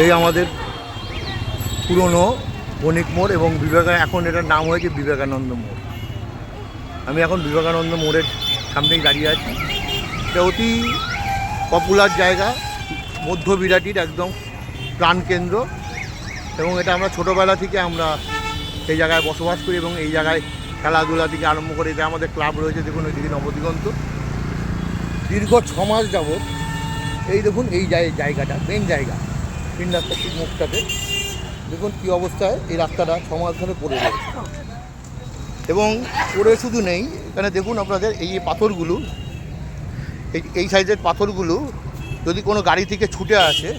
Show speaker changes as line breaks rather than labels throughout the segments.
এই আমাদের পুরনো বণিক মোড় এবং এখন এটার নাম হয়েছে বিবেকানন্দ মোড়। আমি এখন বিবেকানন্দ মোড়ের সামনেই দাঁড়িয়ে আছি। এটা অতি পপুলার জায়গা, মধ্য বিরাটির একদম প্রাণকেন্দ্র, এবং এটা আমরা ছোটোবেলা থেকে আমরা এই জায়গায় বসবাস করি এবং এই জায়গায় খেলাধুলা থেকে আরম্ভ করে এটা আমাদের ক্লাব রয়েছে। দেখুন ওইদিকে নবদিগন্ত। দীর্ঘ 6 মাস যাবৎ এই দেখুন এই জায়গাটা মেন জায়গা, তিন রাস্তার ঠিক মুখটাতে দেখুন কী অবস্থায় এই রাস্তাটা 6 মাস ধরে পড়ে রয়েছে। এবং পড়ে শুধু নেই, এখানে দেখুন আপনাদের এই পাথরগুলো, এই সাইজের পাথরগুলো যদি কোনো গাড়ি থেকে ছুটে আসে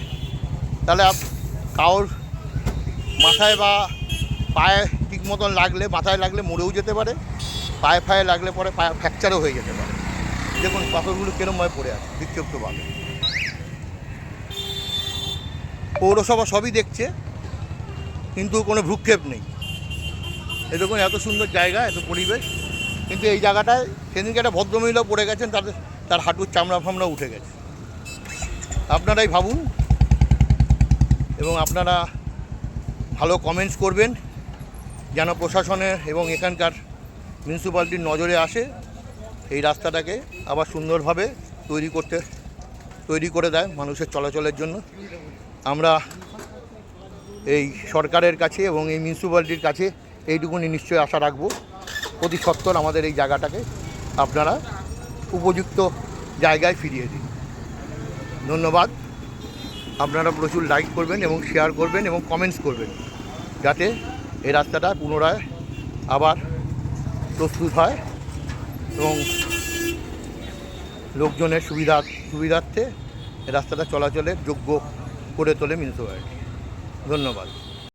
তাহলে কারোর মাথায় বা পায়ে ঠিক মতন লাগলে, মাথায় লাগলে মরেও যেতে পারে, পায়ে ফায়ে লাগলে পরে পায়ে ফ্র্যাকচারও হয়ে যেতে পারে। দেখুন পাথরগুলো কিরমভাবে পড়ে আছে বিক্ষিপ্তভাবে। পৌরসভা সবই দেখছে কিন্তু কোনো ভ্রুক্ষেপ নেই। এই দেখুন এত সুন্দর জায়গা, এত পরিবেশ, কিন্তু এই জায়গাটায় সেদিনকে একটা ভদ্রমহিলা পড়ে গেছেন, তার হাঁটুর চামড়া ফামড়া উঠে গেছে। আপনারাই ভাবুন এবং আপনারা ভালো কমেন্টস করবেন যেন প্রশাসনের এবং এখানকার মিউনিসিপ্যালিটির নজরে আসে, এই রাস্তাটাকে আবার সুন্দরভাবে তৈরি করে দেয় মানুষের চলাচলের জন্য। আমরা এই সরকারের কাছে এবং এই মিউনিসিপ্যালিটির কাছে এইটুকুনি নিশ্চয়ই আশা রাখবো, অতি সত্বর আমাদের এই জায়গাটাকে আপনারা উপযুক্ত জায়গায় ফিরিয়ে দিন। ধন্যবাদ। আপনারা প্রচুর লাইক করবেন এবং শেয়ার করবেন এবং কমেন্টস করবেন যাতে এই রাস্তাটা পুনরায় আবার প্রস্তুত হয় এবং লোকজনের সুবিধার্থে এই রাস্তাটা চলাচলের যোগ্য করে তোলে মিউনিসিপ্যালিটি। ধন্যবাদ।